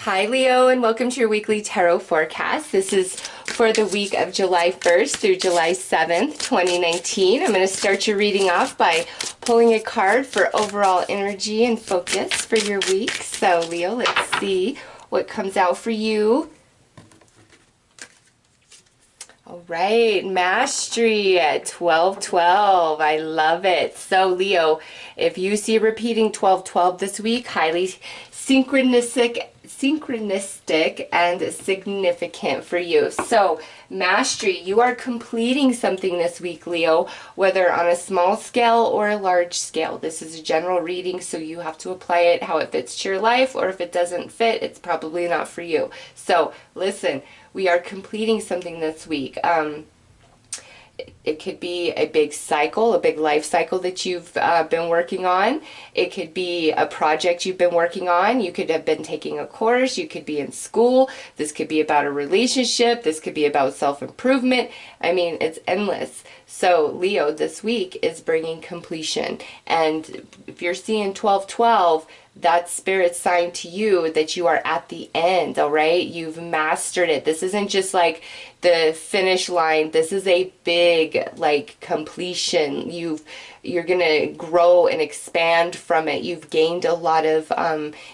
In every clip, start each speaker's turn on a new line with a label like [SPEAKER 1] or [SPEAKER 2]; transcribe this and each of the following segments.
[SPEAKER 1] Hi Leo, and welcome to your weekly tarot forecast. This is for the week of July 1st through July 7th, 2019. I'm going to start your reading off by pulling a card for overall energy and focus for your week. So Leo, let's see what comes out for you. All right, Mastery at 1212. I love it. So Leo, if you see repeating 1212 this week, highly synchronistic and significant for you. So Mastery, you are completing something this week, Leo, whether on a small scale or a large scale. This is a general reading, so you have to apply it how it fits to your life, or if it doesn't fit, it's probably not for you. So listen, we are completing something this week. It could be a big cycle, a big life cycle that you've been working on. It could be a project you've been working on. You could have been taking a course. You could be in school. This could be about a relationship. This could be about self-improvement. I mean, it's endless. So Leo, this week is bringing completion. And if you're seeing 1212, that's Spirit's sign to you that you are at the end, all right? You've mastered it. This isn't just like the finish line. This is a big, like, completion. You're going to grow and expand from it. You've gained a lot of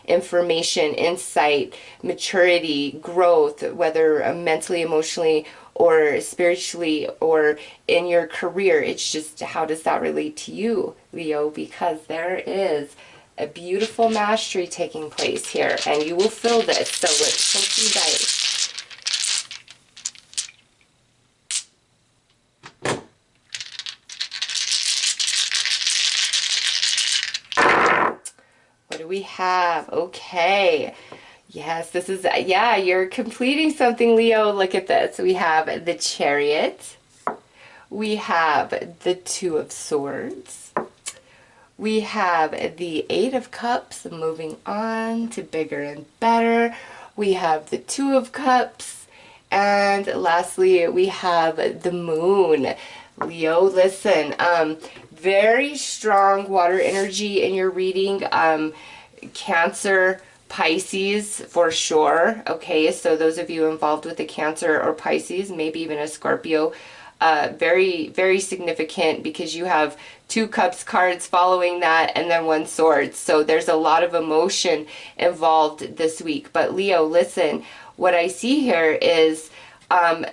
[SPEAKER 1] information, insight, maturity, growth, whether mentally, emotionally, or spiritually, or in your career. It's just, how does that relate to you, Leo? Because there is a beautiful mastery taking place here, and you will feel this. So let's pull some dice. What do we have? Okay. Yes, this is, yeah, you're completing something, Leo. Look at this. We have the Chariot. We have the Two of Swords. We have the Eight of Cups, moving on to bigger and better. We have the Two of Cups. And lastly, we have the Moon. Leo, listen, very strong water energy in your reading. Cancer, Pisces for sure. Okay, so those of you involved with the Cancer or Pisces, maybe even a Scorpio, very, very significant, because you have Two Cups cards following that, and then one Sword. So there's a lot of emotion involved this week. But Leo, listen, what I see here is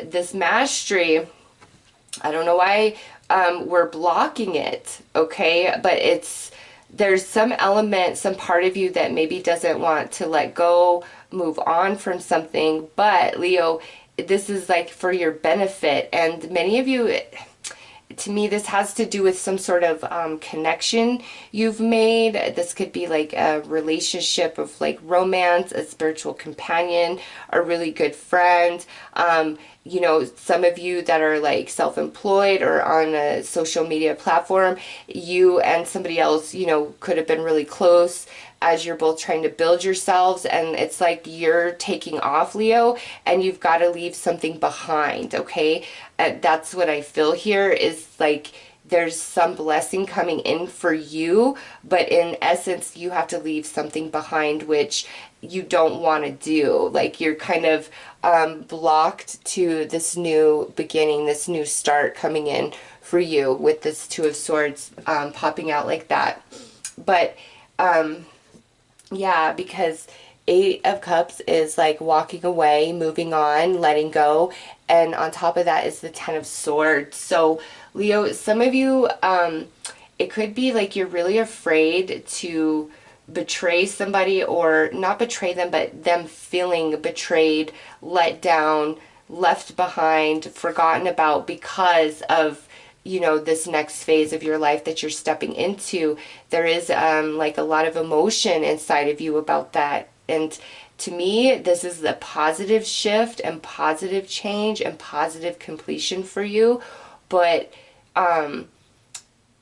[SPEAKER 1] this mastery. I don't know why we're blocking it, okay? But there's some element, some part of you that maybe doesn't want to let go, move on from something. But Leo, this is like for your benefit. And many of you, to me, this has to do with some sort of connection you've made. This could be like a relationship of like romance, a spiritual companion, a really good friend. You know, some of you that are like self-employed or on a social media platform, you and somebody else, you know, could have been really close as you're both trying to build yourselves, and it's like you're taking off, Leo, and you've got to leave something behind, okay? That's what I feel here, is like there's some blessing coming in for you, but in essence, you have to leave something behind which you don't want to do. Like you're kind of blocked to this new beginning, this new start coming in for you with this Two of Swords popping out like that. But yeah, because Eight of Cups is like walking away, moving on, letting go. And on top of that is the Ten of Swords. So Leo, some of you, it could be like you're really afraid to betray somebody, or not betray them, but them feeling betrayed, let down, left behind, forgotten about, because of, you know, this next phase of your life that you're stepping into. There is like a lot of emotion inside of you about that. And to me, this is the positive shift and positive change and positive completion for you. But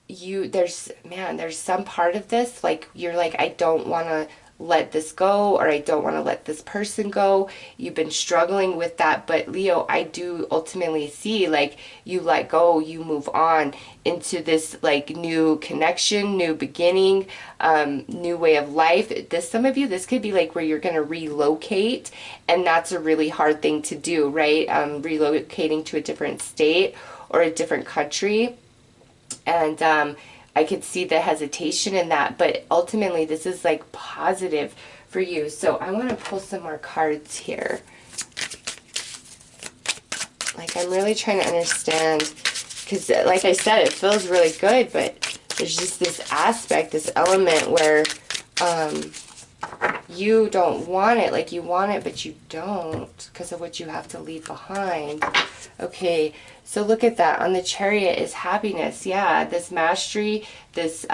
[SPEAKER 1] there's some part of this, like you're like, I don't want to let this go, or I don't want to let this person go. You've been struggling with that, but Leo, I do ultimately see like you let go, you move on into this like new connection, new beginning, new way of life. Some of you, this could be like where you're going to relocate, and that's a really hard thing to do, right? Relocating to a different state or a different country. And I could see the hesitation in that, but ultimately this is like positive for you. So I want to pull some more cards here. Like, I'm really trying to understand, because like I said, it feels really good, but there's just this aspect, this element where you don't want it. Like, you want it, but you don't because of what you have to leave behind. Okay, so look at that. On the Chariot is happiness. Yeah, this mastery, this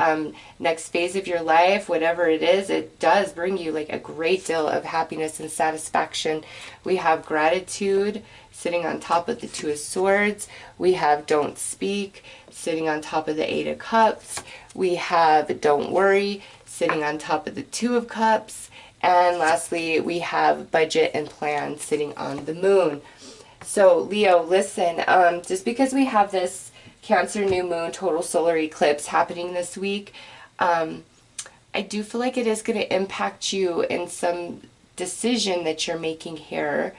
[SPEAKER 1] next phase of your life, whatever it is, it does bring you like a great deal of happiness and satisfaction. We have gratitude sitting on top of the Two of Swords. We have don't speak sitting on top of the Eight of Cups. We have don't worry sitting on top of the Two of Cups. And lastly, we have budget and plan sitting on the Moon. So Leo, listen, just because we have this Cancer new moon total solar eclipse happening this week, I do feel like it is going to impact you in some decision that you're making here.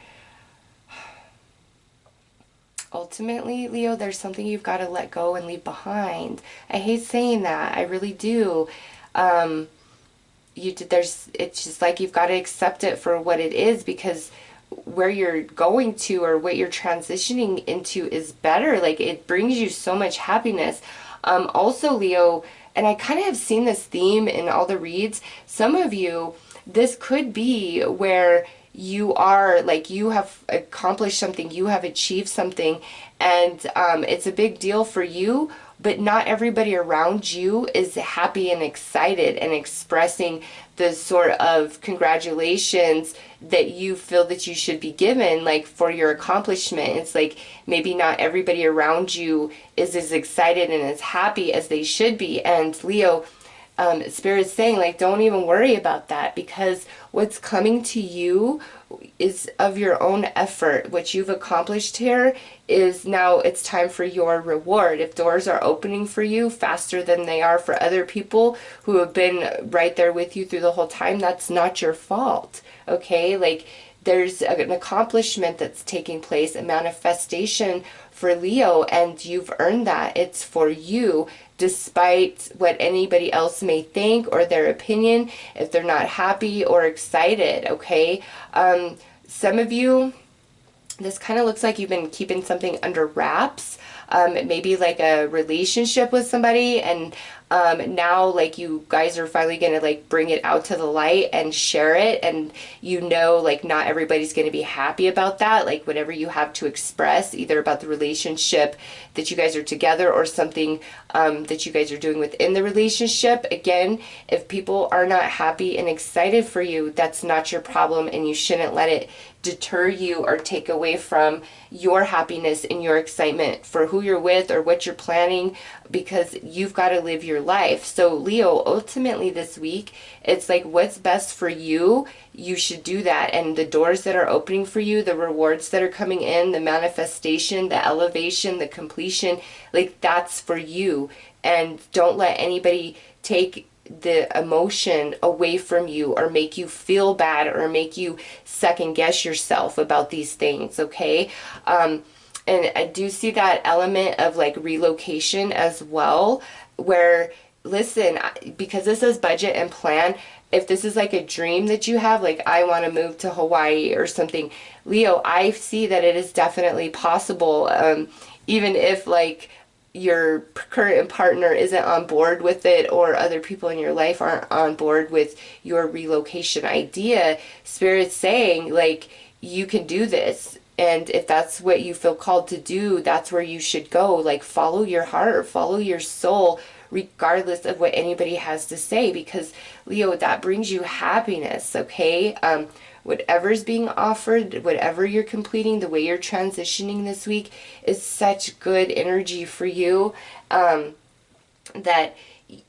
[SPEAKER 1] Ultimately, Leo, there's something you've got to let go and leave behind. I hate saying that. I really do. It's just like you've got to accept it for what it is, because where you're going to or what you're transitioning into is better. Like, it brings you so much happiness. Also, Leo, and I kind of have seen this theme in all the reads, some of you, this could be where you are like, you have accomplished something, you have achieved something, and it's a big deal for you, but not everybody around you is happy and excited and expressing the sort of congratulations that you feel that you should be given, like, for your accomplishment. It's like maybe not everybody around you is as excited and as happy as they should be. And Leo, Spirit's saying, like, don't even worry about that, because what's coming to you is of your own effort. What you've accomplished here is now it's time for your reward. If doors are opening for you faster than they are for other people who have been right there with you through the whole time, that's not your fault. Okay? Like, there's an accomplishment that's taking place, a manifestation for Leo, and you've earned that. It's for you, despite what anybody else may think or their opinion, if they're not happy or excited, okay? Some of you, this kind of looks like you've been keeping something under wraps, maybe like a relationship with somebody, and now like you guys are finally gonna like bring it out to the light and share it, and you know, like, not everybody's gonna be happy about that. Like, whatever you have to express, either about the relationship that you guys are together or something that you guys are doing within the relationship. Again, if people are not happy and excited for you, that's not your problem, and you shouldn't let it deter you or take away from your happiness and your excitement for who you're with or what you're planning, because you've got to live your life. So Leo, ultimately this week, it's like, what's best for you, you should do that. And the doors that are opening for you, the rewards that are coming in, the manifestation, the elevation, the completion, like, that's for you. And don't let anybody take the emotion away from you or make you feel bad or make you second guess yourself about these things, okay? And I do see that element of like relocation as well, where, listen, because this is budget and plan, if this is like a dream that you have, like, I want to move to Hawaii or something, Leo, I see that it is definitely possible, even if like your current partner isn't on board with it, or other people in your life aren't on board with your relocation idea. Spirit's saying, like, you can do this. And if that's what you feel called to do, that's where you should go. Like, follow your heart, follow your soul, regardless of what anybody has to say, because Leo, that brings you happiness, okay? Whatever's being offered, whatever you're completing, the way you're transitioning this week is such good energy for you, that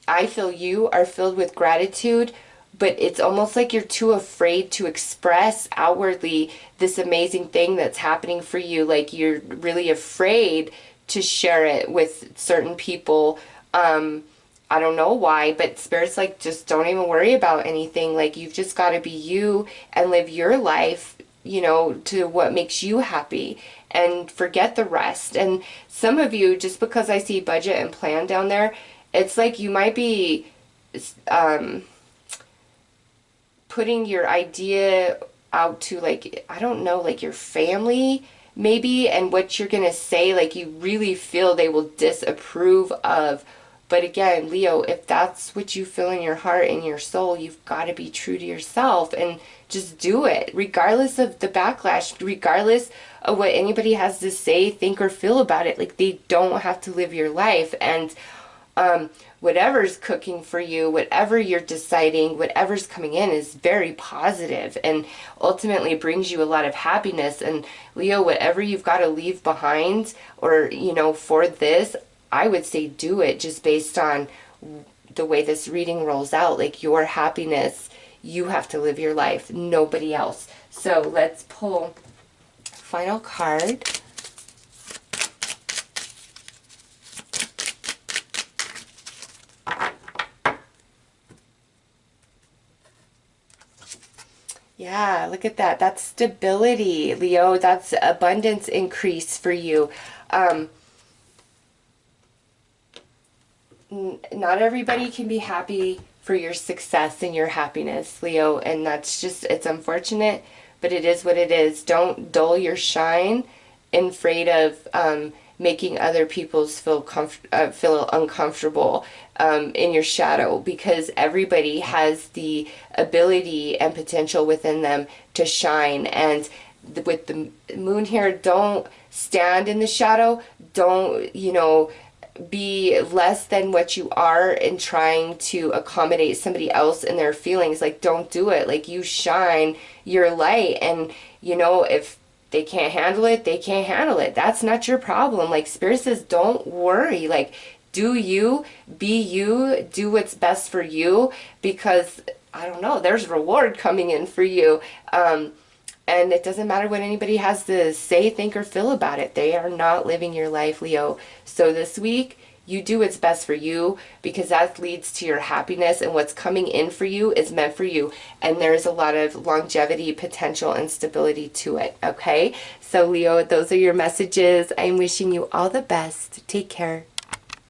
[SPEAKER 1] I feel you are filled with gratitude, but it's almost like you're too afraid to express outwardly this amazing thing that's happening for you. Like you're really afraid to share it with certain people. I don't know why, but Spirit's like, just don't even worry about anything. Like, you've just got to be you and live your life, you know, to what makes you happy, and forget the rest. And some of you, just because I see budget and plan down there, it's like you might be putting your idea out to, like, I don't know, like your family maybe, and what you're gonna say, like you really feel they will disapprove of. But again, Leo, if that's what you feel in your heart and your soul, you've got to be true to yourself and just do it, regardless of the backlash, regardless of what anybody has to say, think, or feel about it. Like, they don't have to live your life. And whatever's cooking for you, whatever you're deciding, whatever's coming in is very positive and ultimately brings you a lot of happiness. And Leo, whatever you've got to leave behind, or, you know, for this, I would say do it, just based on the way this reading rolls out. Like, your happiness, you have to live your life, nobody else. So let's pull final card. Yeah, look at that. That's stability, Leo. That's abundance increase for you. Not everybody can be happy for your success and your happiness, Leo, and that's just, it's unfortunate, but it is what it is. Don't dull your shine and afraid of making other people's feel uncomfortable in your shadow, because everybody has the ability and potential within them to shine. And with the moon here, don't stand in the shadow. Don't, you know, be less than what you are in trying to accommodate somebody else in their feelings. Like, don't do it. Like, you shine your light, and, you know, if they can't handle it, they can't handle it. That's not your problem. Like, Spirit says, don't worry. Like, do you, be you, do what's best for you, because, I don't know, there's reward coming in for you. And it doesn't matter what anybody has to say, think, or feel about it. They are not living your life, Leo. So this week, you do what's best for you, because that leads to your happiness, and what's coming in for you is meant for you. And there's a lot of longevity, potential, and stability to it, okay? So Leo, those are your messages. I'm wishing you all the best. Take care.